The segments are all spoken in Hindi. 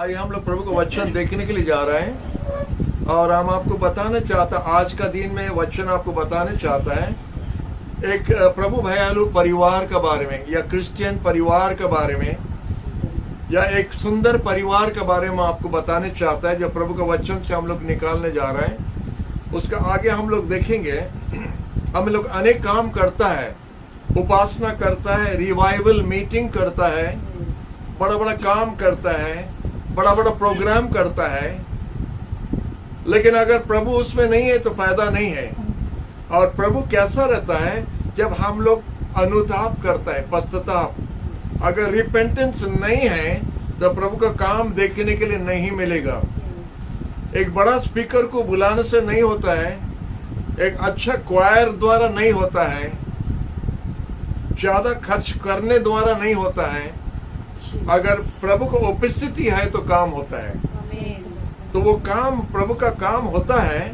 आइए हम लोग प्रभु का वचन देखने के लिए जा रहे हैं और हम आपको बताना चाहता, आज का दिन में वचन आपको बताने चाहता है एक प्रभु भयालु परिवार के बारे में, या क्रिश्चियन परिवार के बारे में, या एक सुंदर परिवार के बारे में आपको बताने चाहता है जो प्रभु का वचन से हम लोग निकालने जा रहे हैं। उसका आगे हम लोग देखेंगे। हम लोग अनेक काम करता है, उपासना करता है, रिवाइवल मीटिंग करता है, बड़ा बड़ा काम करता है, बड़ा बड़ा प्रोग्राम करता है, लेकिन अगर प्रभु उसमें नहीं है तो फायदा नहीं है। और प्रभु कैसा रहता है जब हम लोग अनुताप करता है, पश्चाताप। अगर रिपेंटेंस नहीं है तो प्रभु का काम देखने के लिए नहीं मिलेगा। एक बड़ा स्पीकर को बुलाने से नहीं होता है, एक अच्छा क्वायर द्वारा नहीं होता है, ज्यादा खर्च करने द्वारा नहीं होता है। अगर प्रभु को उपस्थिति है तो काम होता है। तो वो काम, प्रभु का काम होता है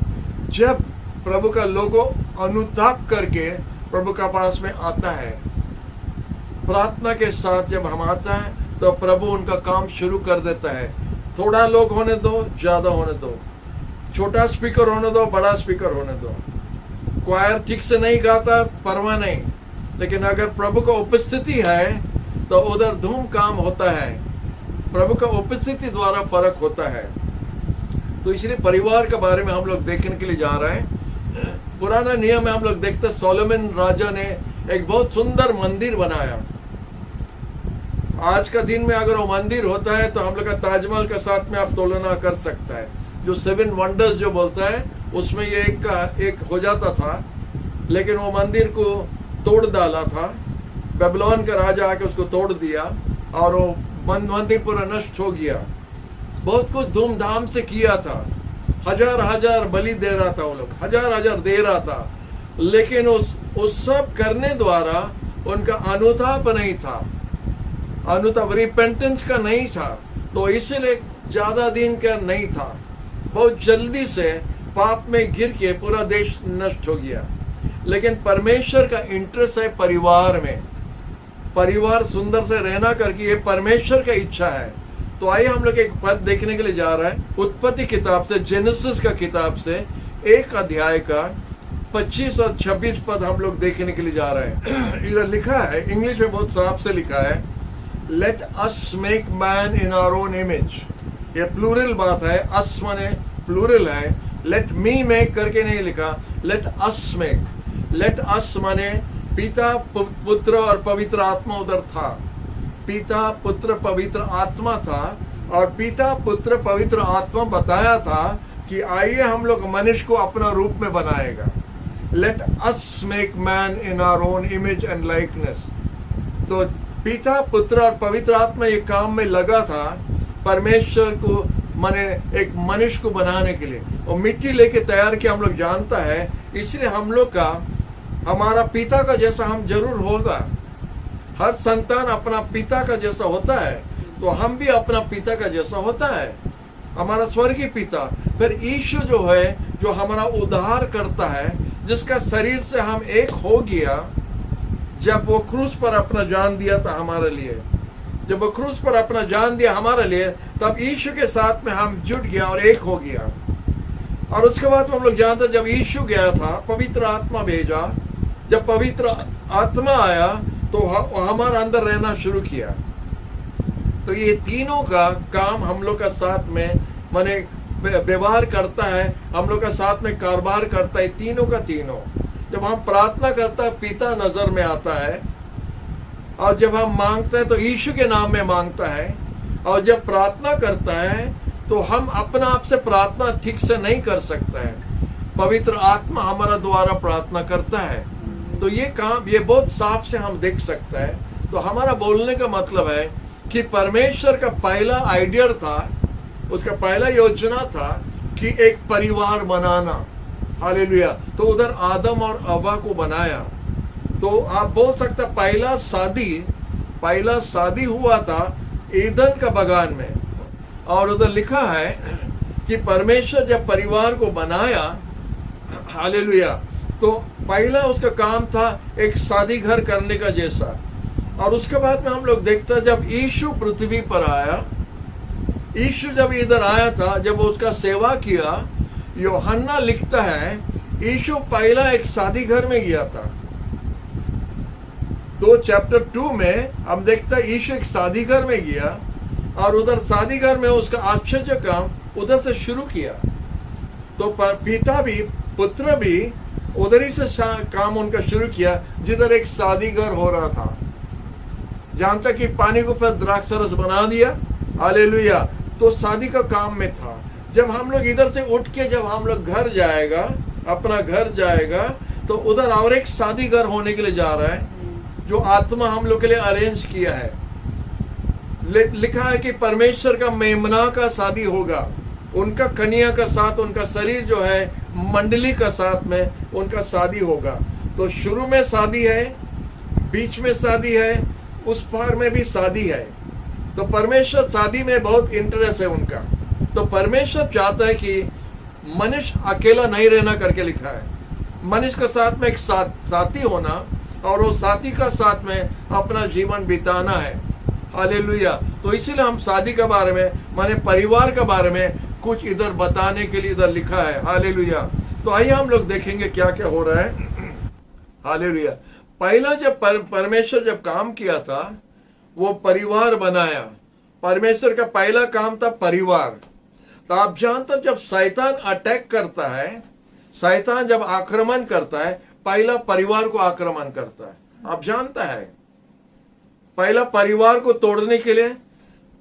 जब प्रभु का लोगों अनुताप करके प्रभु का पास में आता है। प्रार्थना के साथ जब हम आता है तो प्रभु उनका काम शुरू कर देता है। थोड़ा लोग होने दो, ज्यादा होने दो, छोटा स्पीकर होने दो, बड़ा स्पीकर होने दो, क्वायर ठीक से नहीं गाता, परवाह नहीं, लेकिन अगर प्रभु का उपस्थिति है तो उधर धूम काम होता है। प्रभु का उपस्थिति द्वारा फर्क होता है। तो इसलिए परिवार के बारे में हम लोग देखने के लिए जा रहे हैं। पुराना नियम में हम लोग देखते, सोलोमन राजा ने एक बहुत सुंदर मंदिर बनाया। आज का दिन में अगर वो मंदिर होता है तो हम लोग का ताजमहल के साथ में आप तुलना कर सकता है। जो 7 वंडर्स जो बोलता है उसमें ये एक हो जाता था, लेकिन वो मंदिर को तोड़ डाला था। बेबीलोन का राजा आके उसको तोड़ दिया और वो मंदिर पूरा नष्ट हो गया। बहुत कुछ धूमधाम से किया था, हजार बलि दे रहा था, वो लोग हजार दे रहा था, लेकिन उस सब करने द्वारा उनका अनुताप नहीं था, अनुताप रिपेंटेंस का नहीं था। तो इसलिए ज्यादा दिन का नहीं था, बहुत जल्दी से पाप में गिर के पूरा देश नष्ट हो गया। लेकिन परमेश्वर का इंटरेस्ट है परिवार में, परिवार सुंदर से रहना करके, ये परमेश्वर का इच्छा है। तो आइए हम लोग एक पद देखने के लिए जा रहे हैं। उत्पत्ति किताब से, जेनेसिस का किताब से 1 अध्याय का 25 और 26 पद हम लोग देखने के लिए जा रहे हैं। इधर लिखा है, इंग्लिश में बहुत साफ से लिखा है, let us make man in our own image. ये प्लूरल बात है, अस माने प्लूरल है, लेट मी मेक करके नहीं लिखा, late us make. Let us माने पिता, पुत्र और पवित्र आत्मा उधर था। पिता, पुत्र, पवित्र आत्मा था, और पिता, पुत्र, पवित्र आत्मा बताया था कि आइए हम लोग मनुष्य को अपना रूप में बनाएगा। Let us make man in our own image and likeness. तो पिता, पुत्र और पवित्र आत्मा ये काम में लगा था परमेश्वर को, माने एक मनुष्य को बनाने के लिए। और मिट्टी लेके तैयार किया, हम लोग जानता है। इसलिए हम लोग का, हमारा पिता का जैसा हम जरूर होगा। हर संतान अपना पिता का जैसा होता है, तो हम भी अपना पिता का जैसा होता है, हमारा स्वर्गीय पिता। फिर यीशु जो है, जो हमारा उद्धार करता है, जिसका शरीर से हम एक हो गया, जब वो क्रूस पर अपना जान दिया था हमारे लिए, जब वो क्रूस पर अपना जान दिया हमारे लिए, तब यीशु के साथ में हम जुट गया और एक हो गया। और उसके बाद हम लोग जानते, जब यीशु गया था, पवित्र आत्मा भेजा, जब पवित्र आत्मा आया तो हमारा अंदर रहना शुरू किया। तो ये तीनों का काम हम लोग का साथ में माने व्यवहार करता है, हम लोग का साथ में कारोबार करता है, तीनों का तीनों। जब हम प्रार्थना करता है, पिता नजर में आता है, और जब हम मांगते हैं तो यीशु के नाम में मांगता है। और जब प्रार्थना करता है तो हम अपना आप से प्रार्थना ठीक से नहीं कर सकता है, पवित्र आत्मा हमारा द्वारा प्रार्थना करता है। तो ये काम, ये बहुत साफ से हम देख सकते हैं। तो हमारा बोलने का मतलब है कि परमेश्वर का पहला आइडिया था, उसका पहला योजना था कि एक परिवार बनाना। हालेलुया। तो उधर आदम और हव्वा को बनाया। तो आप बोल सकते पहला शादी हुआ था ईदन का बगान में। और उधर लिखा है कि परमेश्वर जब परिवार को बनाया, हालेलुया, तो पहला उसका काम था एक शादी घर करने का जैसा। और उसके बाद में हम लोग देखते हैं, जब यीशु पृथ्वी पर आया, यीशु जब इधर आया था, जब उसका सेवा किया, यूहन्ना लिखता है यीशु पहला एक शादी घर में गया था। तो चैप्टर 2 में हम देखते हैं यीशु एक शादी घर में गया और उधर शादी घर में उसका आश्चर्य काम उधर से शुरू किया। तो पिता भी पुत्र भी उधर ही से काम उनका शुरू किया जिधर एक शादी घर हो रहा था। जहां तक कि पानी को फिर द्राक्षरस बना दिया। हालेलुया। तो शादी का काम में था। जब हम लोग इधर से उठ के जब हम लोग घर जाएगा, अपना घर जाएगा, तो उधर और एक शादी घर होने के लिए जा रहा है जो आत्मा हम लोग के लिए अरेंज किया है। लिखा है कि परमेश्वर का मेमना का शादी होगा, उनका कन्या का साथ, उनका शरीर जो है मंडली का साथ में उनका शादी होगा। तो शुरू में शादी है, बीच में शादी है, उस पार में भी शादी है। तो परमेश्वर शादी में बहुत इंटरेस्ट है उनका। तो परमेश्वर चाहता है कि मनुष्य अकेला नहीं रहना करके लिखा है। मनुष्य का साथ में एक साथी होना और वो साथी का साथ में अपना जीवन बिताना है। हालेलुया। तो इसीलिए हम शादी के बारे में, माने परिवार के बारे में कुछ इधर बताने के लिए इधर लिखा है। हालेलुया। तो आइए हम लोग देखेंगे क्या क्या हो रहा है। हालेलुया। पहला जब परमेश्वर जब काम किया था वो परिवार बनाया। परमेश्वर का पहला काम था परिवार। तो आप जानते जब शैतान अटैक करता है, शैतान जब आक्रमण करता है, पहला परिवार को आक्रमण करता है। आप जानता है पहला परिवार को तोड़ने के लिए,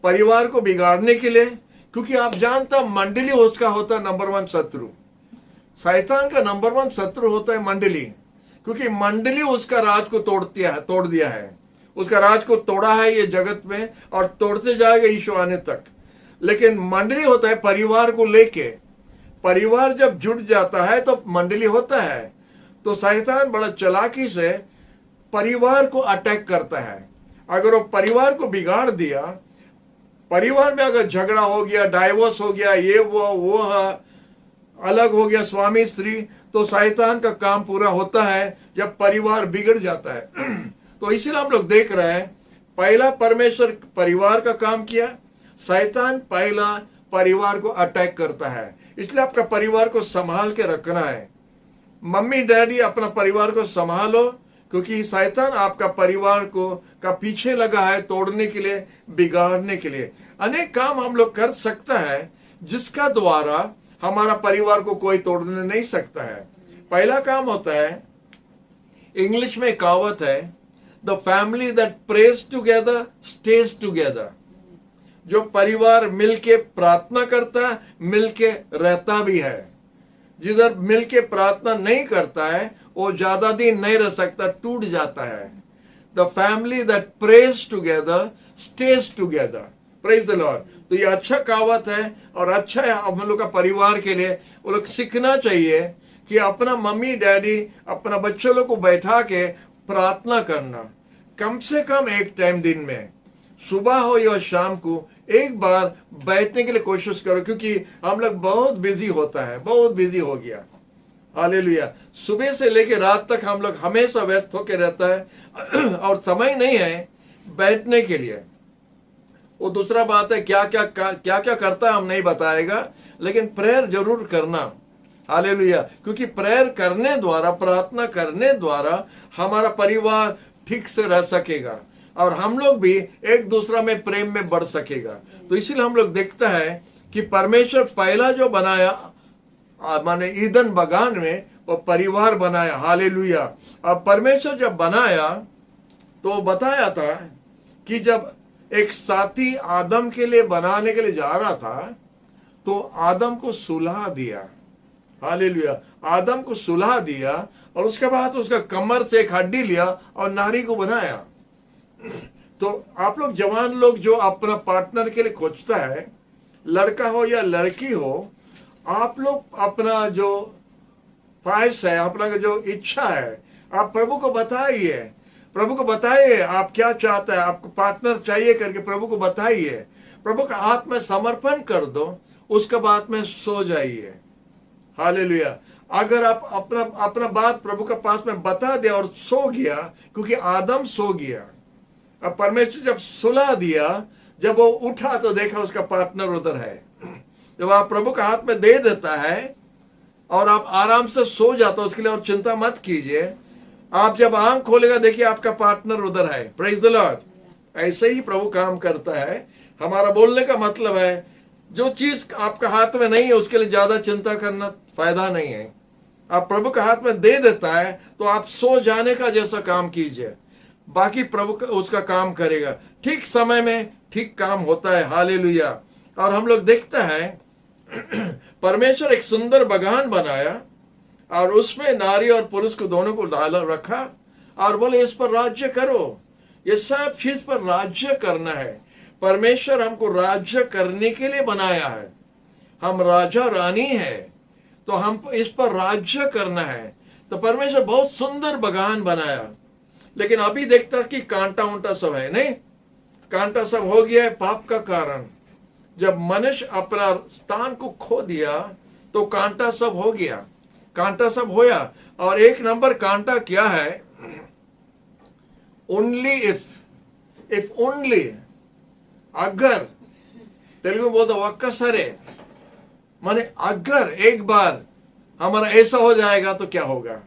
परिवार को बिगाड़ने के लिए, क्योंकि आप जानता मंडली उसका होता नंबर 1 शत्रु। शैतान का नंबर 1 शत्रु होता है मंडली, क्योंकि मंडली उसका राज को तोड़ दिया है। उसका राज को तोड़ा है ये जगत में और तोड़ते जाएगा यीशु आने तक। लेकिन मंडली होता है परिवार को लेके। परिवार जब जुट जाता है तो मंडली होता है। तो शैतान बड़ा चालाकी से परिवार को अटैक करता है। अगर वो परिवार को बिगाड़ दिया, परिवार में अगर झगड़ा हो गया, डाइवोर्स हो गया, ये वो अलग हो गया स्वामी स्त्री, तो शैतान का काम पूरा होता है जब परिवार बिगड़ जाता है। तो इसीलिए हम लोग देख रहे हैं पहला परमेश्वर परिवार का काम किया, शैतान पहला परिवार को अटैक करता है। इसलिए आपका परिवार को संभाल के रखना है। मम्मी डैडी अपना परिवार को संभालो, क्योंकि शैतान आपका परिवार को का पीछे लगा है तोड़ने के लिए, बिगाड़ने के लिए। अनेक काम हम लोग कर सकता है जिसका द्वारा हमारा परिवार को कोई तोड़ने नहीं सकता है। पहला काम होता है, इंग्लिश में कहावत है, the family that praise together stage together. जो परिवार मिलके प्रार्थना करता है, मिलके रहता भी है। जिधर मिलके प्रार्थना नहीं करता है वो ज्यादा दिन नहीं रह सकता, टूट जाता है। The family that praise together stage together. Praise the Lord. तो ये अच्छा कहावत है और अच्छा है हम लोग का परिवार के लिए। वो लोग सीखना चाहिए कि अपना मम्मी डैडी अपना बच्चों लोग को बैठा के प्रार्थना करना, कम से कम एक टाइम दिन में, सुबह हो या शाम को एक बार बैठने के लिए कोशिश करो, क्योंकि हम लोग बहुत बिजी होता है, बहुत बिजी हो गया। हालेलुया। सुबह से लेकर रात तक हम लोग हमेशा व्यस्त होकर रहता है और समय नहीं है बैठने के लिए। वो दूसरा बात है, क्या क्या करता है हम नहीं बताएगा, लेकिन प्रेयर जरूर करना। हालेलुया। क्योंकि प्रेयर करने द्वारा, प्रार्थना करने द्वारा हमारा परिवार ठीक से रह सकेगा और हम लोग भी एक दूसरा में प्रेम में बढ़ सकेगा। तो इसीलिए हम लोग देखता है कि परमेश्वर पहला जो बनाया, माने ईदन बगान में वो परिवार बनाया। हालेलुया। अब परमेश्वर जब बनाया तो बताया था कि जब एक साथी आदम के लिए बनाने के लिए जा रहा था तो आदम को सुलह दिया। हालेलुया। आदम को सुलह दिया और उसके बाद उसका कमर से एक हड्डी लिया और नारी को बनाया। तो आप लोग जवान लोग जो अपना पार्टनर के लिए खोजता है, लड़का हो या लड़की हो, आप लोग अपना जो ख्वाहिश है, अपना जो इच्छा है, आप प्रभु को बताइए। प्रभु को बताइए आप क्या चाहता है, आपको पार्टनर चाहिए करके प्रभु को बताइए। प्रभु का हाथ में समर्पण कर दो, उसके बाद में सो जाइए। हालेलुया। अगर आप अपना बात प्रभु के पास में बता दिया और सो गया, क्योंकि आदम सो गया, अब परमेश्वर जब सुलह दिया जब वो उठा तो देखा उसका पार्टनर उधर है। जब आप प्रभु का हाथ में दे देता है और आप आराम से सो जाते हो, उसके लिए और चिंता मत कीजिए। आप जब आंख खोलेगा देखिए आपका पार्टनर उधर है। Praise the Lord. ऐसे ही प्रभु काम करता है। हमारा बोलने का मतलब है जो चीज आपका हाथ में नहीं है उसके लिए ज्यादा चिंता करना फायदा नहीं है। आप प्रभु के हाथ में दे देता है तो आप सो जाने का जैसा काम कीजिए, बाकी प्रभु उसका काम करेगा। ठीक समय में ठीक काम होता है। हालेलुया। और हम लोग देखते हैं परमेश्वर एक सुंदर बगान बनाया और उसमें नारी और पुरुष को दोनों को डाला रखा और बोले इस पर राज्य करो। ये सब चीज पर राज्य करना है। परमेश्वर हमको राज्य करने के लिए बनाया है। हम राजा रानी है तो हम इस पर राज्य करना है। तो परमेश्वर बहुत सुंदर बगान बनाया, लेकिन अभी देखता कि कांटा उंटा सब है। नहीं, कांटा सब हो गया है पाप का कारण। जब मनुष्य अपना स्थान को खो दिया तो कांटा सब हो गया, कांटा सब होया। और एक नंबर कांटा क्या है? ओनली इफ ओनली, अगर, तेलुगु में बोलता वक्कसरे, माने अगर एक बार हमारा ऐसा हो जाएगा तो क्या होगा।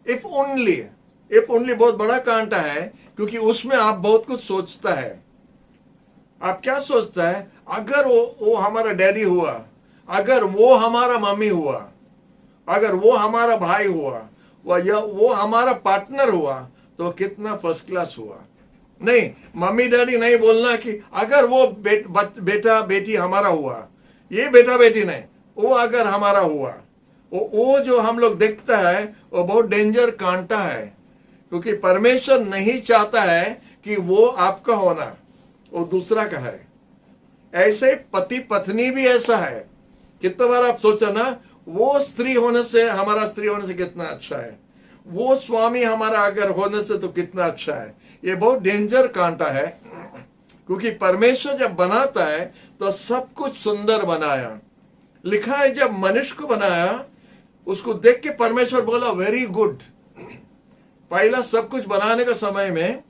इफ ओनली बहुत बड़ा कांटा है, क्योंकि उसमें आप बहुत कुछ सोचता है। आप क्या सोचता है? अगर वो हमारा डैडी हुआ, अगर वो हमारा मम्मी हुआ, अगर वो हमारा भाई हुआ, वो हमारा पार्टनर हुआ तो कितना फर्स्ट क्लास हुआ। नहीं, मम्मी डैडी नहीं बोलना कि अगर वो बेटा बेटी हमारा हुआ, ये बेटा बेटी नहीं, वो अगर हमारा हुआ। वो जो हम लोग देखता है वो बहुत डेंजर कांटा है, क्योंकि परमेश्वर नहीं चाहता है कि वो आपका होना, वो दूसरा का है। ऐसे पति पत्नी भी ऐसा है। कितना बार आप सोचा ना, वो स्त्री होने से, हमारा स्त्री होने से कितना अच्छा है, वो स्वामी हमारा अगर होने से तो कितना अच्छा है। ये बहुत डेंजर कांटा है, क्योंकि परमेश्वर जब बनाता है तो सब कुछ सुंदर बनाया। लिखा है जब मनुष्य को बनाया उसको देख के परमेश्वर बोला वेरी गुड। पहला सब कुछ बनाने का समय में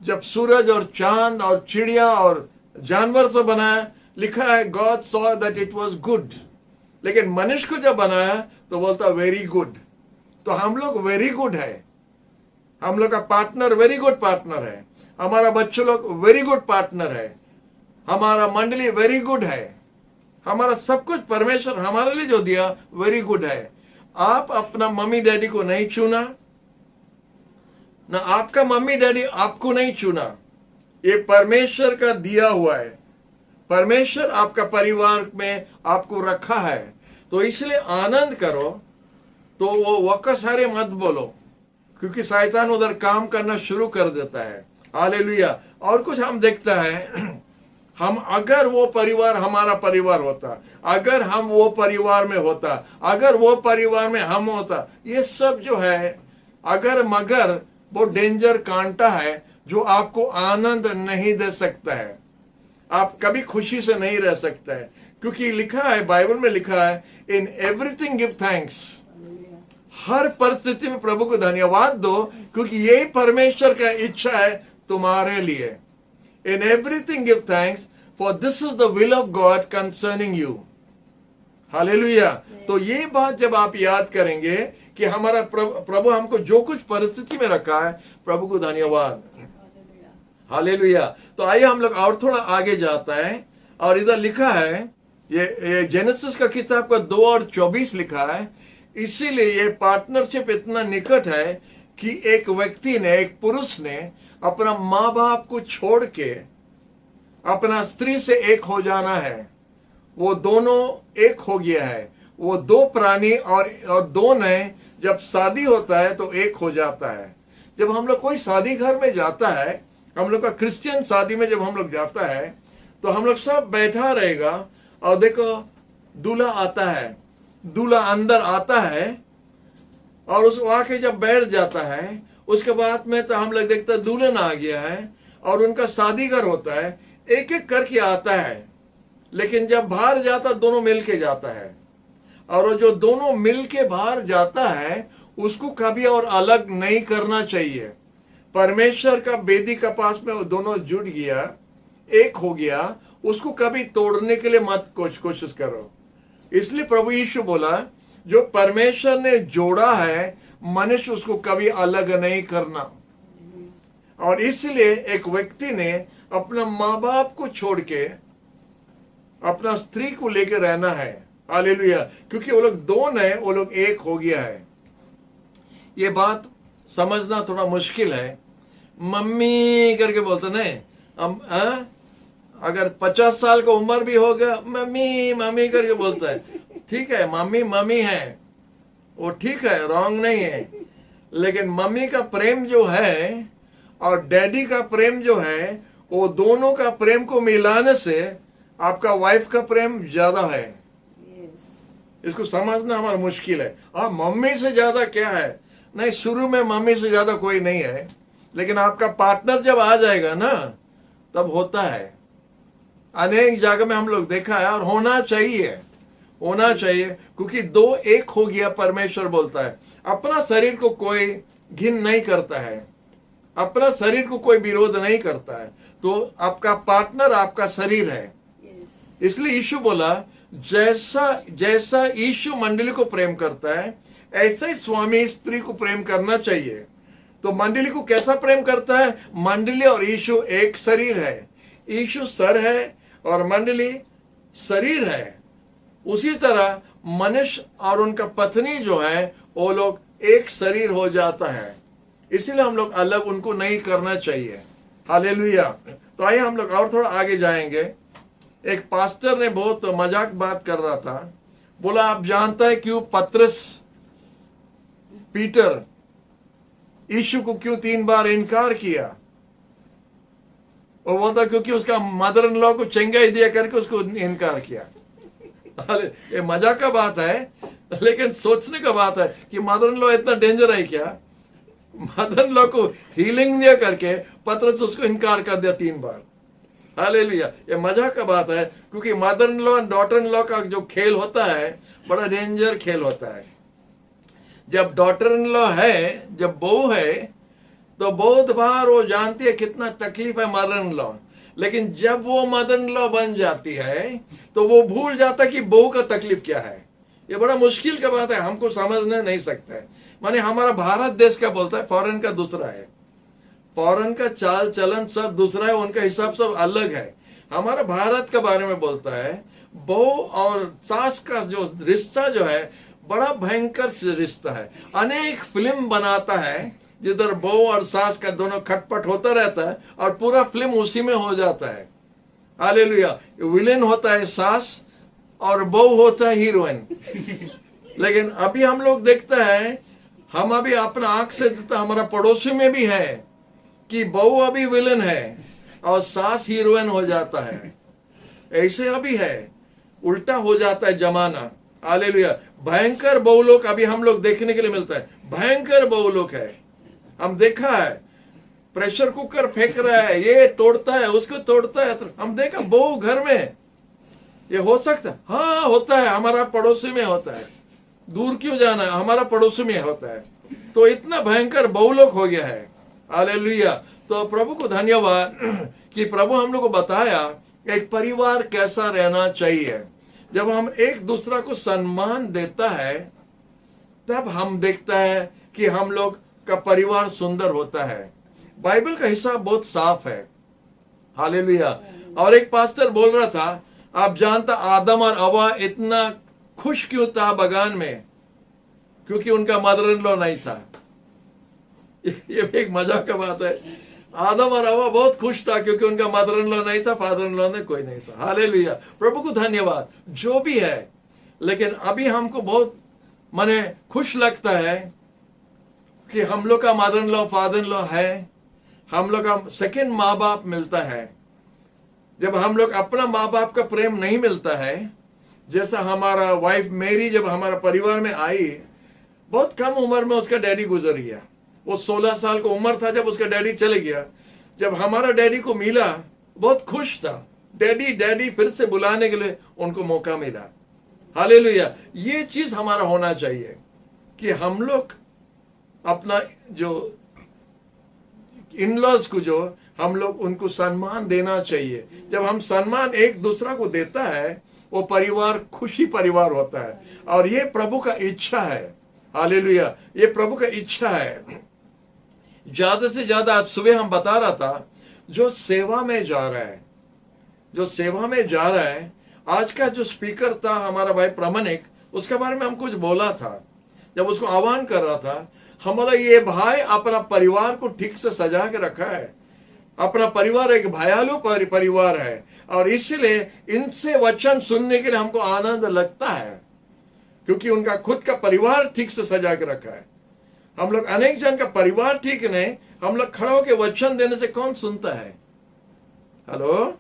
जब सूरज और चांद और चिड़िया और जानवर से बनाया, लिखा है God saw that it was good. लेकिन मनुष्य को जब बनाया तो बोलता वेरी गुड। तो हम लोग वेरी गुड है, हम लोग का पार्टनर वेरी गुड पार्टनर है, हमारा बच्चों लोग वेरी गुड पार्टनर है, हमारा मंडली वेरी गुड है, हमारा सब कुछ परमेश्वर हमारे लिए जो दिया वेरी गुड है। आप अपना मम्मी डैडी को नहीं चुना, ना आपका मम्मी डैडी आपको नहीं चुना, ये परमेश्वर का दिया हुआ है। परमेश्वर आपका परिवार में आपको रखा है, तो इसलिए आनंद करो। तो वो वक्कसारे मत बोलो, क्योंकि शैतान उधर काम करना शुरू कर देता है। हालेलुया। और कुछ हम देखता है, हम अगर वो परिवार हमारा परिवार होता, अगर हम वो परिवार में होता, अगर वो परिवार में हम होता, ये सब जो है अगर मगर वो डेंजर कांटा है जो आपको आनंद नहीं दे सकता है। आप कभी खुशी से नहीं रह सकता है, क्योंकि लिखा है, बाइबल में लिखा है, इन एवरीथिंग गिव थैंक्स। हर परिस्थिति में प्रभु को धन्यवाद दो, क्योंकि यही परमेश्वर का इच्छा है तुम्हारे लिए। In everything give thanks for this is the will of God concerning you. Hallelujah. तो ये बात जब आप याद करेंगे कि हमारा प्रभु हमको जो कुछ परिस्थिति में रखा है, प्रभु को धन्यवाद। हालेलुया। तो आइए हम लोग और थोड़ा आगे जाता है, और इधर लिखा है, ये जेनेसिस का किताब का 2 और 24 लिखा है। इसीलिए ये पार्टनरशिप इतना निकट है कि एक व्यक्ति ने, एक पुरुष ने अपना माँ बाप को छोड़ के अपना स्त्री से एक हो जाना है। वो दोनों एक हो गया है। वो दो प्राणी और दो नए, जब शादी होता है तो एक हो जाता है। जब हम लोग कोई शादी घर में जाता है, हम लोग का क्रिश्चियन शादी में जब हम लोग जाता है तो हम लोग सब बैठा रहेगा, और देखो दूल्हा आता है, दूल्हा अंदर आता है और उस आके जब बैठ जाता है, उसके बाद में तो हम लोग देखते हैं दुल्हन आ गया है और उनका शादी घर होता है। एक एक करके आता है, लेकिन जब बाहर जाता दोनों मिल के जाता है, और जो दोनों मिल के बाहर जाता है उसको कभी और अलग नहीं करना चाहिए। परमेश्वर का बेदी का पास में वो दोनों जुट गया, एक हो गया, उसको कभी तोड़ने के लिए मत कोशिश करो। इसलिए प्रभु यीशु बोला, जो परमेश्वर ने जोड़ा है मनुष्य उसको कभी अलग नहीं करना। और इसलिए एक व्यक्ति ने अपना माँ बाप को छोड़ के अपना स्त्री को लेकर रहना है। हालेलुया, क्योंकि वो लोग दो नए, वो लोग एक हो गया है। ये बात समझना थोड़ा मुश्किल है। मम्मी करके बोलते नहीं, हम अगर 50 साल का उम्र भी होगा, मम्मी मम्मी करके बोलता है। ठीक है, मम्मी मम्मी है, वो ठीक है, रॉन्ग नहीं है। लेकिन मम्मी का प्रेम जो है और डैडी का प्रेम जो है, वो दोनों का प्रेम को मिलाने से आपका वाइफ का प्रेम ज्यादा है। इसको समझना हमारा मुश्किल है। मम्मी से ज्यादा क्या है? नहीं, शुरू में मम्मी से ज्यादा कोई नहीं है, लेकिन आपका पार्टनर जब आ जाएगा ना, तब होता है। अनेक जगह में हम लोग देखा है, और होना चाहिए, क्योंकि दो एक हो गया। परमेश्वर बोलता है अपना शरीर को कोई घिन नहीं करता है, अपना शरीर को कोई विरोध नहीं करता है। तो आपका पार्टनर आपका शरीर है। इसलिए यीशु बोला, जैसा यीशु मंडली को प्रेम करता है, ऐसा ही स्वामी स्त्री को प्रेम करना चाहिए। तो मंडली को कैसा प्रेम करता है? मंडली और यीशु एक शरीर है। यीशु सर है और मंडली शरीर है। उसी तरह मनुष्य और उनका पत्नी जो है, वो लोग एक शरीर हो जाता है। इसीलिए हम लोग अलग उनको नहीं करना चाहिए। हालेलुया। तो आइए हम लोग और थोड़ा आगे जाएंगे। एक पास्टर ने बहुत मजाक बात कर रहा था। बोला, आप जानता है क्यों पीटर यीशु को क्यों 3 बार इनकार किया? वो बोलता क्योंकि उसका मदर इन लॉ को चंगाई दिया करके उसको इनकार किया। ये मजाक का बात है, लेकिन सोचने का बात है कि मदर इन लॉ इतना डेंजर है क्या? मदर इन लॉ को हीलिंग दिया करके पतरस उसको इनकार कर दिया 3 बार। हालेलुया। ये मजाक का बात है, क्योंकि mother in law daughter in law का जो खेल होता है, बड़ा डेंजर खेल होता है। जब डॉटर इन लॉ है, जब बहू है, तो बहुत बार वो जानती है कितना तकलीफ है मदर इन लॉ। लेकिन जब वो मदर इन लॉ बन जाती है, तो वो भूल जाता कि बहू का तकलीफ क्या है। ये बड़ा मुश्किल का बात है, हमको समझने नहीं सकता है। माने हमारा भारत देश का बोलता है, फॉरेन का दूसरा है। फॉरेन का चाल चलन सब दूसरा है, उनका हिसाब सब अलग है। हमारा भारत के बारे में बोलता है, बहू और सास का जो रिश्ता जो है, बड़ा भयंकर रिश्ता है। अनेक फिल्म बनाता है जिधर बहू और सास का दोनों खटपट होता रहता है, और पूरा फिल्म उसी में हो जाता है। हालेलुया। विलेन होता है सास और बहू होता है हीरोइन। लेकिन अभी हम लोग देखते हैं, हम अभी अपना आंख से देखते, हमारा पड़ोसी में भी है कि बहू अभी विलेन है और सास हीरोइन हो जाता है। ऐसे अभी है, उल्टा हो जाता है जमाना। हालेलुया। भयंकर बहू लोग अभी हम लोग देखने के लिए मिलता है। भयंकर बहू लोग है, हम देखा है। प्रेशर कुकर फेंक रहा है, ये तोड़ता है, उसको तोड़ता है। हम देखा बहू घर में, ये हो सकता है? हाँ होता है, हमारा पड़ोसी में होता है। दूर क्यों जाना है, हमारा पड़ोसी में होता है। तो इतना भयंकर बहू लोग हो गया है। हालेलुया। तो प्रभु को धन्यवाद कि प्रभु हम लोग को बताया एक परिवार कैसा रहना चाहिए। जब हम एक दूसरा को सम्मान देता है, तब हम देखता है कि हम लोग का परिवार सुंदर होता है। बाइबल का हिसाब बहुत साफ है। हालेलुया। और एक पास्टर बोल रहा था, आप जानता आदम और हवा इतना खुश क्यों था बगान में? क्योंकि उनका मदर इन लॉ नहीं था। ये एक मजाक का बात है। आदम और हवा बहुत खुश था क्योंकि उनका मदर इन लॉ नहीं था, फादर इन लॉ ने कोई नहीं था। हालेलुया। प्रभु को धन्यवाद। जो भी है, लेकिन अभी हमको बहुत माने खुश लगता है कि हम लोग का mother in law father in law है, हम लोग का सेकंड माँ बाप मिलता है। जब हम लोग अपना माँ बाप का प्रेम नहीं मिलता है, जैसा हमारा वाइफ मेरी जब हमारा परिवार में आई, बहुत कम उम्र में उसका डैडी गुजर गया। वो 16 साल का उम्र था जब उसका डैडी चले गया। जब हमारा डैडी को मिला, बहुत खुश था। डैडी डैडी फिर से बुलाने के लिए उनको मौका मिला। हालेलुया। ये चीज हमारा होना चाहिए कि हम लोग अपना जो इन लॉज को जो हम लोग उनको सम्मान देना चाहिए। जब हम सम्मान एक दूसरा को देता है, वो परिवार खुशी परिवार होता है। और ये प्रभु का इच्छा है। हालेलुया, ये प्रभु का इच्छा है। ज्यादा से ज्यादा आज सुबह हम बता रहा था, जो सेवा में जा रहा है, जो सेवा में जा रहा है, आज का जो स्पीकर था हमारा भाई प्रमाणिक, उसके बारे में हम कुछ बोला था। जब उसको आह्वान कर रहा था, हम बोला ये भाई अपना परिवार को ठीक से सजा के रखा है। अपना परिवार एक भयालु परिवार है, और इसलिए इनसे वचन सुनने के लिए हमको आनंद लगता है, क्योंकि उनका खुद का परिवार ठीक से सजा के रखा है। हम लोग अनेक जन का परिवार ठीक नहीं, हम लोग खड़े होकर वचन देने से कौन सुनता है? हेलो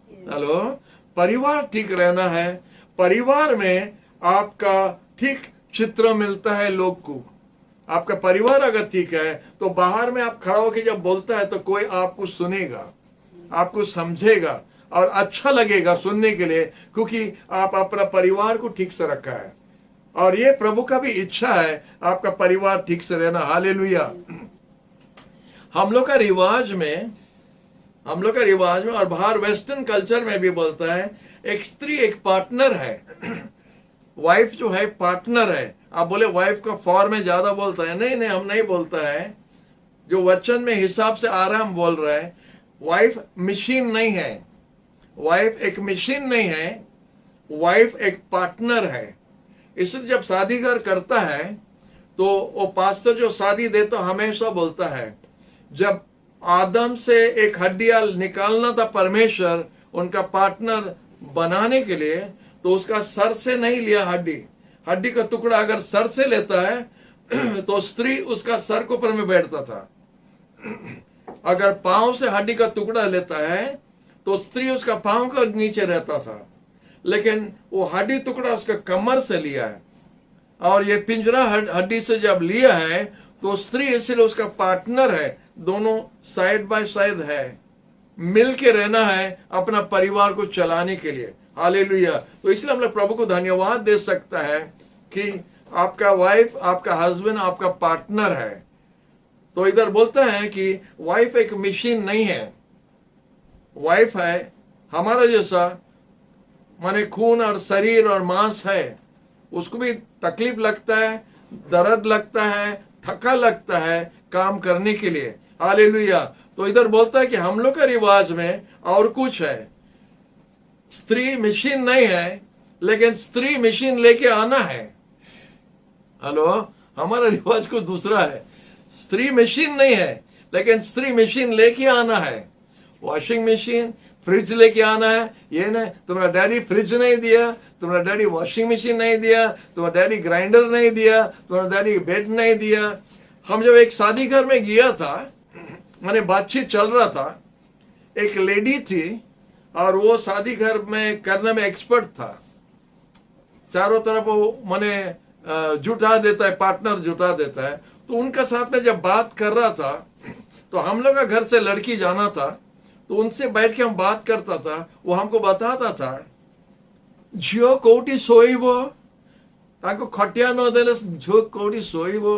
हेलो, परिवार ठीक रहना है। परिवार में आपका ठीक चित्र मिलता है लोग को। आपका परिवार अगर ठीक है तो बाहर में आप खड़ा होकर जब बोलता है तो कोई आपको सुनेगा, आपको समझेगा और अच्छा लगेगा सुनने के लिए, क्योंकि आप अपना परिवार को ठीक से रखा है। और ये प्रभु का भी इच्छा है आपका परिवार ठीक से रहना। हालेलुया। हम लोग का रिवाज में और बाहर वेस्टर्न कल्चर में भी बोलता है, एक स्त्री एक पार्टनर है। वाइफ जो है पार्टनर है। आप बोले वाइफ का फॉर में ज्यादा बोलता है, नहीं नहीं, हम नहीं बोलता है। जो वचन में हिसाब से आराम बोल रहा है, वाइफ मशीन नहीं है। वाइफ एक मशीन नहीं है, वाइफ एक पार्टनर है। इसलिए जब शादी घर करता है तो वो पास्टर जो शादी देता हमेशा बोलता है, जब आदम से एक हड्डियां निकालना था परमेश्वर उनका पार्टनर बनाने के लिए, तो उसका सर से नहीं लिया। हड्डी का टुकड़ा अगर सर से लेता है तो स्त्री उसका सर के ऊपर में बैठता था। अगर पांव से हड्डी का टुकड़ा लेता है तो स्त्री उसका पांव का नीचे रहता था। लेकिन वो हड्डी टुकड़ा उसका कमर से लिया है, और ये पिंजरा हड्डी से जब लिया है तो स्त्री इसलिए उसका पार्टनर है। दोनों साइड बाय साइड है, मिल के रहना है अपना परिवार को चलाने के लिए। हालेलुया। तो इसलिए हम लोग प्रभु को धन्यवाद दे सकता है कि आपका वाइफ, आपका हस्बैंड आपका पार्टनर है। तो इधर बोलता है कि वाइफ एक मशीन नहीं है। वाइफ है हमारा जैसा, माने खून और शरीर और मांस है। उसको भी तकलीफ लगता है, दर्द लगता है, थका लगता है काम करने के लिए। हालेलुया। तो इधर बोलता है कि हम लोग का रिवाज में और कुछ है। स्त्री मशीन नहीं है, लेकिन स्त्री मशीन लेके आना है। हेलो, हमारा रिवाज को दूसरा है। स्त्री मशीन नहीं है, लेकिन स्त्री मशीन लेके आना है। वॉशिंग मशीन, फ्रिज लेके आना है। ये नहीं, तुम्हारा डैडी फ्रिज नहीं दिया, तुम्हारा डैडी वॉशिंग मशीन नहीं दिया, तुम्हारा डैडी ग्राइंडर नहीं दिया, तुम्हारा डैडी बेड नहीं दिया। हम जब एक शादी घर में गया था, मैंने बातचीत चल रहा था, एक लेडी थी और वो शादी घर में करने में एक्सपर्ट था। चारों तरफ वो मैंने जुटा देता है, पार्टनर जुटा देता है। तो उनका साथ में जब बात कर रहा था, तो हम लोग का घर से लड़की जाना था, तो उनसे बैठ के हम बात करता था। वो हमको बताता था, झियो कोटी सोइबो, ताको खटिया न देले झो कोटी सोइबो।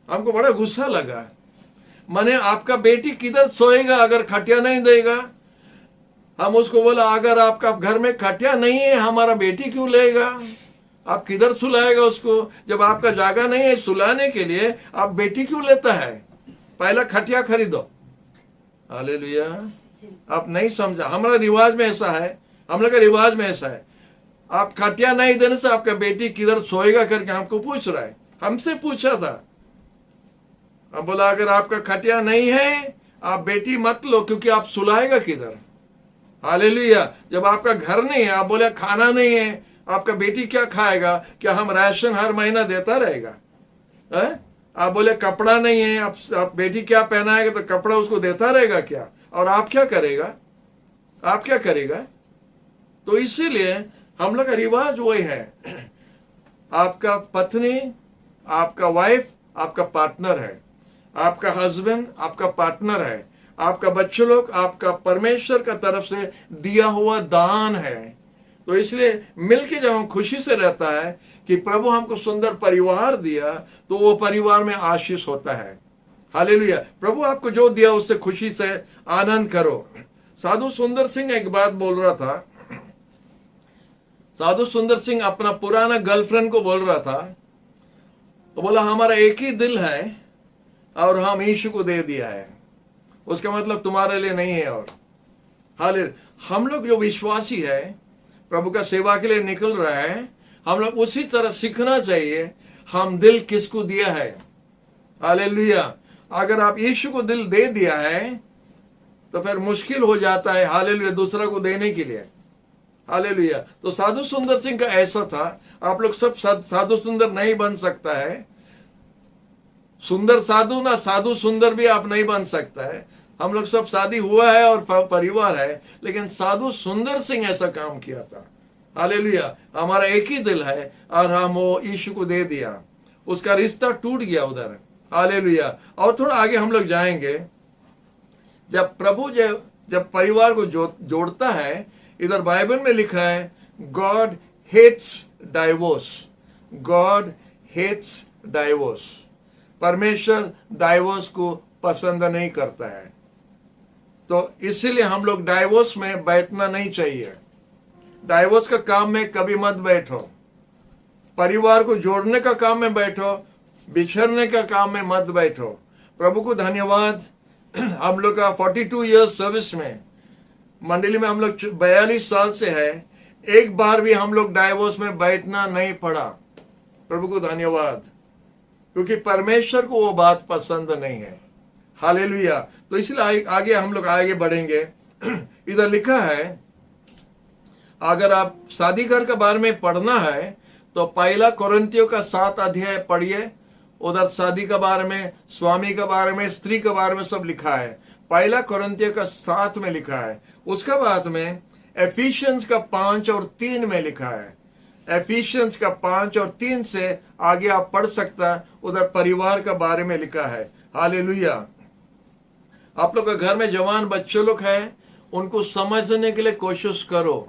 हमको बड़ा गुस्सा लगा। माने आपका बेटी किधर सोएगा अगर खटिया नहीं देगा? हम उसको बोला, अगर आपका घर में खटिया नहीं है, हमारा बेटी क्यों लेगा? आप किधर सुलाएगा उसको? जब आपका जगह नहीं है सुलाने के लिए, आप बेटी क्यों लेता है? पहला खटिया खरीदो। हालेलुया। आप नहीं समझा, हमारा रिवाज में ऐसा है, हम लोग का रिवाज में ऐसा है। आप खटिया नहीं देने से आपका बेटी किधर सोएगा करके हमको पूछ रहा है। हमसे पूछा था, हम बोला अगर आपका खटिया नहीं है आप बेटी मत लो, क्योंकि आप सुलाएगा किधर? हालेलुया। जब आपका घर नहीं है, आप बोले खाना नहीं है, आपका बेटी क्या खाएगा? क्या हम राशन हर महीना देता रहेगा? आप बोले कपड़ा नहीं है, आप बेटी क्या पहनाएगा? तो कपड़ा उसको देता रहेगा क्या? और आप क्या करेगा? आप क्या करेगा? तो इसीलिए हम लोग का रिवाज वही है। आपका पत्नी, आपका वाइफ आपका पार्टनर है, आपका हस्बैंड आपका पार्टनर है, आपका बच्चे लोग आपका परमेश्वर का तरफ से दिया हुआ दान है। तो इसलिए मिलके जब हम खुशी से रहता है कि प्रभु हमको सुंदर परिवार दिया, तो वो परिवार में आशीष होता है। हालेलुया। प्रभु आपको जो दिया उससे खुशी से आनंद करो। साधु सुंदर सिंह एक बात बोल रहा था। साधु सुंदर सिंह अपना पुराना गर्लफ्रेंड को बोल रहा था, तो बोला हमारा एक ही दिल है और हम यीशु को दे दिया है। उसका मतलब तुम्हारे लिए नहीं है। और हालेलुया, हम लोग जो विश्वासी है, प्रभु का सेवा के लिए निकल रहा है, हम लोग उसी तरह सीखना चाहिए हम दिल किसको दिया है। हालेलुया। अगर आप यीशु को दिल दे दिया है तो फिर मुश्किल हो जाता है, हालेलुया, दूसरा को देने के लिए। हालेलुया। तो साधु सुंदर सिंह का ऐसा था। आप लोग सब साधु सुंदर नहीं बन सकता है। सुंदर साधु ना साधु सुंदर भी आप नहीं बन सकता है। हम लोग सब शादी हुआ है और परिवार है, लेकिन साधु सुंदर सिंह ऐसा काम किया था। हालेलुया। हमारा एक ही दिल है और हम वो यीशु को दे दिया, उसका रिश्ता टूट गया उधर। हालेलुया। और थोड़ा आगे हम लोग जाएंगे। जब प्रभु जब परिवार को जोड़ता है, इधर बाइबल में लिखा है God hates divorce. God hates divorce. परमेश्वर डाइवोर्स को पसंद नहीं करता है। तो इसीलिए हम लोग डाइवोर्स में बैठना नहीं चाहिए। डाइवोर्स का काम में कभी मत बैठो। परिवार को जोड़ने का काम में बैठो, बिछड़ने का काम में मत बैठो। प्रभु को धन्यवाद। हम लोग का 42 इयर्स सर्विस में मंडली में हम लोग 42 साल से है, एक बार भी हम लोग डाइवोर्स में बैठना नहीं पड़ा। प्रभु को धन्यवाद, क्योंकि परमेश्वर को वो बात पसंद नहीं है। हालेलुया। तो इसलिए आगे हम लोग आगे बढ़ेंगे। इधर लिखा है, अगर आप शादी घर के बारे में पढ़ना है तो पहला कोरिन्थियों का 7 अध्याय पढ़िए। उधर शादी के बारे में, स्वामी के बारे में, स्त्री के बारे में सब लिखा है। पहला कोरिन्थियों का 7 में लिखा है। उसके बाद में एफिशियंस का 5 और 3 में लिखा है। एफिशियंस का 5 और 3 से आगे आप पढ़ सकता है। उधर परिवार के बारे में लिखा है। हालेलुया। आप लोग के घर में जवान बच्चे लोग हैं, उनको समझने के लिए कोशिश करो।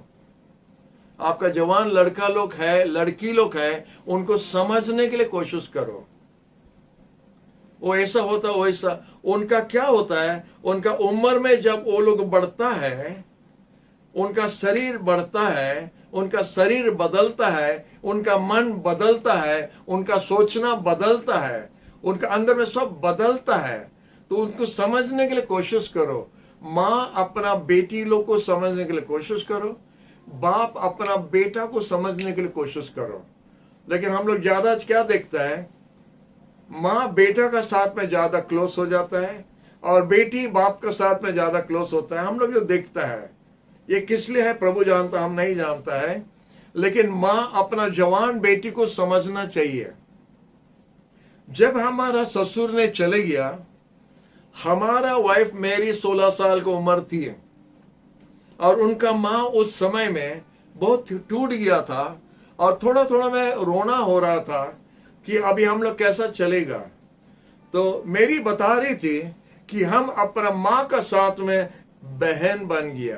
आपका जवान लड़का लोग है, लड़की लोग है, उनको समझने के लिए कोशिश करो। वो ऐसा होता वैसा, उनका क्या होता है, उनका उम्र में जब वो लोग बढ़ता है, उनका शरीर बढ़ता है, उनका शरीर बदलता है, उनका मन बदलता है, उनका सोचना बदलता है, उनका अंदर में सब बदलता है। तो उनको समझने के लिए कोशिश करो। माँ अपना बेटी लोग को समझने के लिए कोशिश करो, बाप अपना बेटा को समझने के लिए कोशिश करो। लेकिन हम लोग ज्यादा क्या देखता है, माँ बेटा का साथ में ज्यादा क्लोज हो जाता है और बेटी बाप के साथ में ज्यादा क्लोज होता है। हम लोग जो देखता है, ये किस लिए है प्रभु जानता, हम नहीं जानता है। लेकिन माँ अपना जवान बेटी को समझना चाहिए। जब हमारा ससुर ने चले गया, हमारा वाइफ मेरी 16 साल की उम्र थी और उनका माँ उस समय में बहुत टूट गया था और थोड़ा थोड़ा मैं रोना हो रहा था कि अभी हम लोग कैसा चलेगा। तो मेरी बता रही थी कि हम अपना माँ का साथ में बहन बन गया।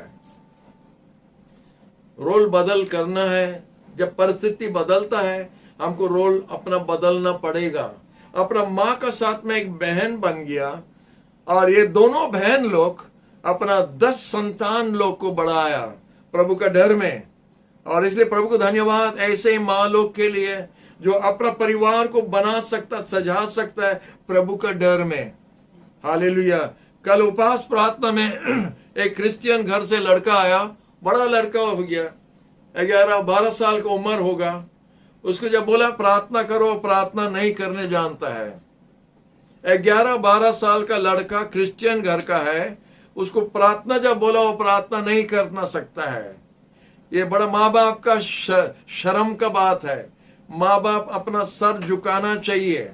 रोल बदल करना है। जब परिस्थिति बदलता है, हमको रोल अपना बदलना पड़ेगा। अपना माँ का साथ में एक बहन बन गया और ये दोनों बहन लोग अपना 10 संतान लोग को बढ़ाया प्रभु का डर में। और इसलिए प्रभु को धन्यवाद ऐसे ही माँ लोग के लिए जो अपना परिवार को बना सकता, सजा सकता है प्रभु का डर में। हालेलुया। कल उपवास प्रार्थना में एक क्रिश्चियन घर से लड़का आया, बड़ा लड़का हो गया, 11-12 साल का उम्र होगा। उसको जब बोला प्रार्थना करो, प्रार्थना नहीं करने जानता है। 11-12 साल का लड़का क्रिश्चियन घर का है, उसको प्रार्थना जब बोला वो प्रार्थना नहीं करना सकता है। ये बड़ा माँ बाप का शर्म का बात है। माँ बाप अपना सर झुकाना चाहिए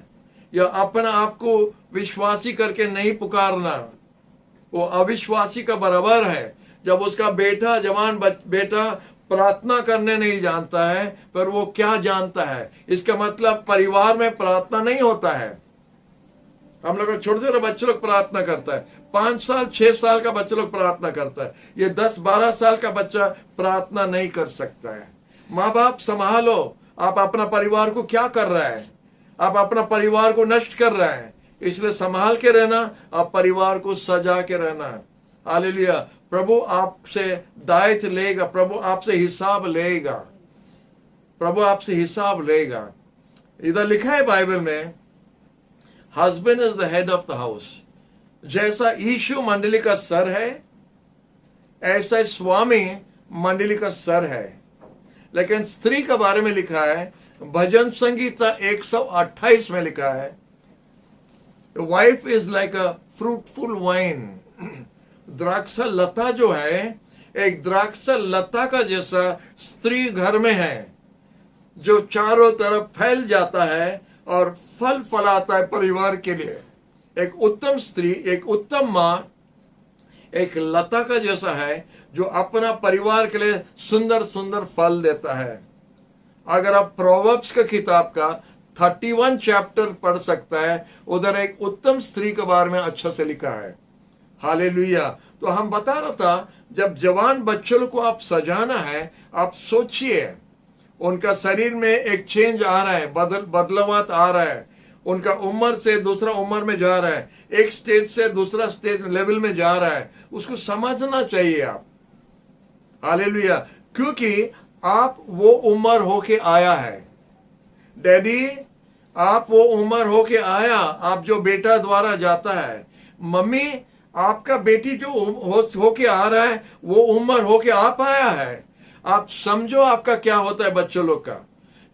या अपना आप को विश्वासी करके नहीं पुकारना। वो अविश्वासी का बराबर है। जब उसका बेटा, जवान बेटा प्रार्थना करने नहीं जानता है, पर वो क्या जानता है, इसका मतलब परिवार में प्रार्थना नहीं होता है। हम लोग छोटे छोटे बच्चे लोग प्रार्थना करता है, 5 साल 6 साल का बच्चा लोग प्रार्थना करता है। ये 10-12 साल का बच्चा प्रार्थना नहीं कर सकता है। माँ बाप संभालो, आप अपना परिवार को क्या कर रहा है, आप अपना परिवार को नष्ट कर रहे हैं। इसलिए संभाल के रहना, आप परिवार को सजा के रहना। हालेलुया। प्रभु आपसे दायित्व लेगा, प्रभु आपसे हिसाब लेगा, प्रभु आपसे हिसाब लेगा। इधर लिखा है बाइबल में, husband is the head of the house. जैसा यीशु मंडली का सर है, ऐसा स्वामी मंडली का सर है। लेकिन स्त्री के बारे में लिखा है, भजन संगीता 128 में लिखा है, wife is like a fruitful wine. द्राक्षा लता जो है, एक द्राक्षा लता का जैसा स्त्री घर में है, जो चारों तरफ फैल जाता है और फल फलाता है परिवार के लिए। एक उत्तम स्त्री, एक उत्तम मां, एक लता का जैसा है, जो अपना परिवार के लिए सुंदर सुंदर फल देता है। अगर आप प्रोवर्ब्स का किताब का 31 चैप्टर पढ़ सकता है, उधर एक उत्तम स्त्री के बारे में अच्छा से लिखा है। हालेलुया। तो हम बता रहा था, जब जवान बच्चों को आप सजाना है, आप सोचिए उनका शरीर में एक चेंज आ रहा है, बदलाव आ रहा है, उनका उम्र से दूसरा उम्र में जा रहा है, एक स्टेज से दूसरा स्टेज लेवल में जा रहा है, उसको समझना चाहिए आप। हालेलुया। क्योंकि आप वो उम्र होके आया है। डैडी, आप वो उम्र होके आया, आप जो बेटा द्वारा जाता है। मम्मी, आपका बेटी जो होके आ रहा है, वो उम्र होके आप आया है। आप समझो आपका क्या होता है बच्चों लोग का।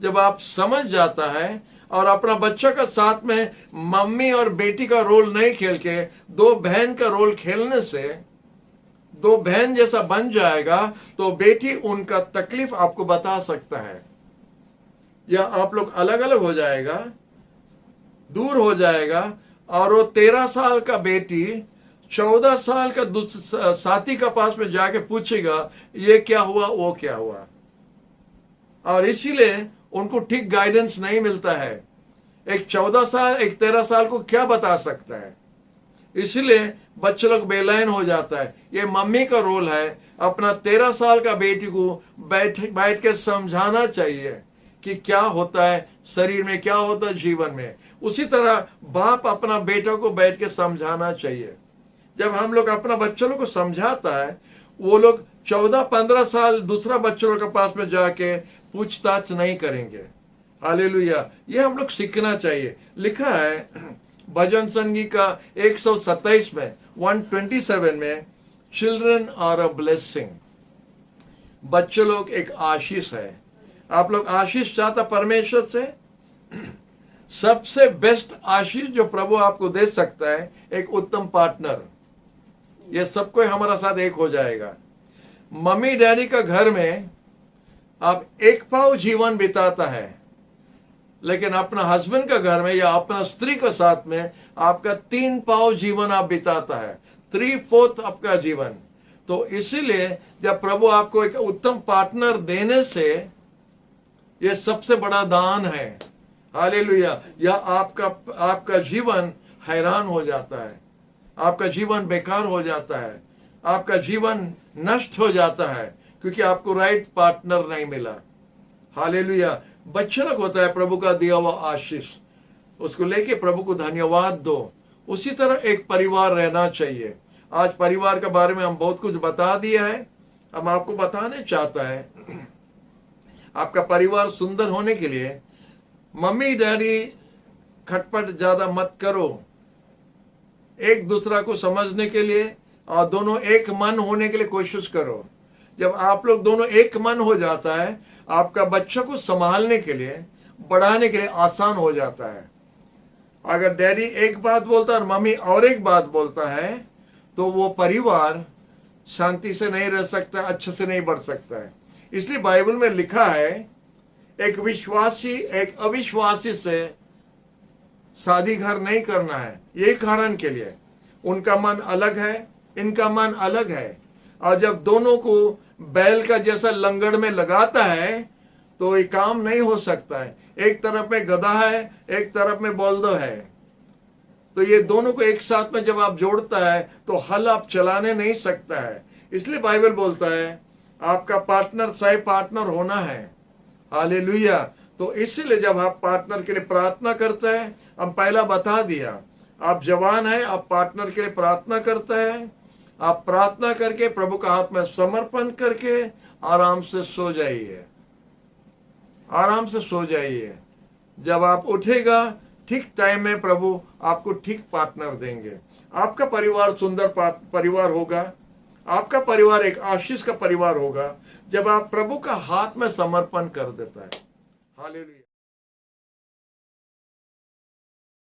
जब आप समझ जाता है और अपना बच्चा का साथ में मम्मी और बेटी का रोल नहीं खेल के दो बहन का रोल खेलने से दो बहन जैसा बन जाएगा, तो बेटी उनका तकलीफ आपको बता सकता है, या आप लोग अलग अलग हो जाएगा, दूर हो जाएगा, और वो 13 साल का बेटी 14 साल का साथी का पास में जाके पूछेगा, ये क्या हुआ, वो क्या हुआ। और इसीलिए उनको ठीक गाइडेंस नहीं मिलता है। एक 14 साल, एक 13 साल को क्या बता सकता है। इसलिए बच्चे लोग बेलाइन हो जाता है। ये मम्मी का रोल है, अपना 13 साल का बेटी को बैठ के समझाना चाहिए कि क्या होता है शरीर में, क्या होता है जीवन में। उसी तरह बाप अपना बेटा को बैठ के समझाना चाहिए। जब हम लोग अपना बच्चों लोग को समझाता है, वो लोग 14-15 साल दूसरा बच्चों के पास में जाके पूछताछ नहीं करेंगे। हालेलुया। ये हम लोग सीखना चाहिए। लिखा है भजन संगीत का 127 में 127 में, चिल्ड्रन आर अ ब्लेसिंग। बच्चे लोग एक आशीष है। आप लोग आशीष चाहता परमेश्वर से? सबसे बेस्ट आशीष जो प्रभु आपको दे सकता है, एक उत्तम पार्टनर। ये सबको हमारा साथ एक हो जाएगा। मम्मी डैडी का घर में आप एक पाव जीवन बिताता है, लेकिन अपना हस्बैंड का घर में या अपना स्त्री के साथ में आपका 3 पाव जीवन आप बिताता है, 3/4 आपका जीवन। तो इसीलिए जब प्रभु आपको एक उत्तम पार्टनर देने से, ये सबसे बड़ा दान है। हालेलुया। या आपका जीवन हैरान हो जाता है, आपका जीवन बेकार हो जाता है, आपका जीवन नष्ट हो जाता है, क्योंकि आपको राइट पार्टनर नहीं मिला। हालेलुया। बच्चनक होता है प्रभु का दिया हुआ आशीष, उसको लेके प्रभु को धन्यवाद दो। उसी तरह एक परिवार रहना चाहिए। आज परिवार के बारे में हम बहुत कुछ बता दिया है, हम आपको बताने चाहता है। आपका परिवार सुंदर होने के लिए मम्मी डैडी खटपट ज्यादा मत करो। एक दूसरा को समझने के लिए और दोनों एक मन होने के लिए कोशिश करो। जब आप लोग दोनों एक मन हो जाता है, आपका बच्चा को संभालने के लिए, बढ़ाने के लिए आसान हो जाता है। अगर डैडी एक बात बोलता है और मम्मी और एक बात बोलता है, तो वो परिवार शांति से नहीं रह सकता, अच्छे से नहीं बढ़ सकता है। इसलिए बाइबल में लिखा है, एक विश्वासी एक अविश्वासी से शादी घर नहीं करना है। यही कारण के लिए उनका मन अलग है, इनका मन अलग है। और जब दोनों को बैल का जैसा लंगड़ में लगाता है, तो ये काम नहीं हो सकता है। एक तरफ में गधा है, एक तरफ में बलदो है, तो ये दोनों को एक साथ में जब आप जोड़ता है, तो हल आप चलाने नहीं सकता है। इसलिए बाइबल बोलता है आपका पार्टनर सही पार्टनर होना है। हालेलुया। तो इसलिए जब आप पार्टनर के लिए प्रार्थना करते हैं, हम पहला बता दिया, आप जवान है, आप पार्टनर के लिए प्रार्थना करता है, आप प्रार्थना करके प्रभु का हाथ में समर्पण करके आराम से सो जाइए, आराम से सो जाइए। जब आप उठेगा ठीक टाइम में प्रभु आपको ठीक पार्टनर देंगे। आपका परिवार सुंदर परिवार होगा, आपका परिवार एक आशीष का परिवार होगा जब आप प्रभु का हाथ में समर्पण कर देता है। हालेलुया।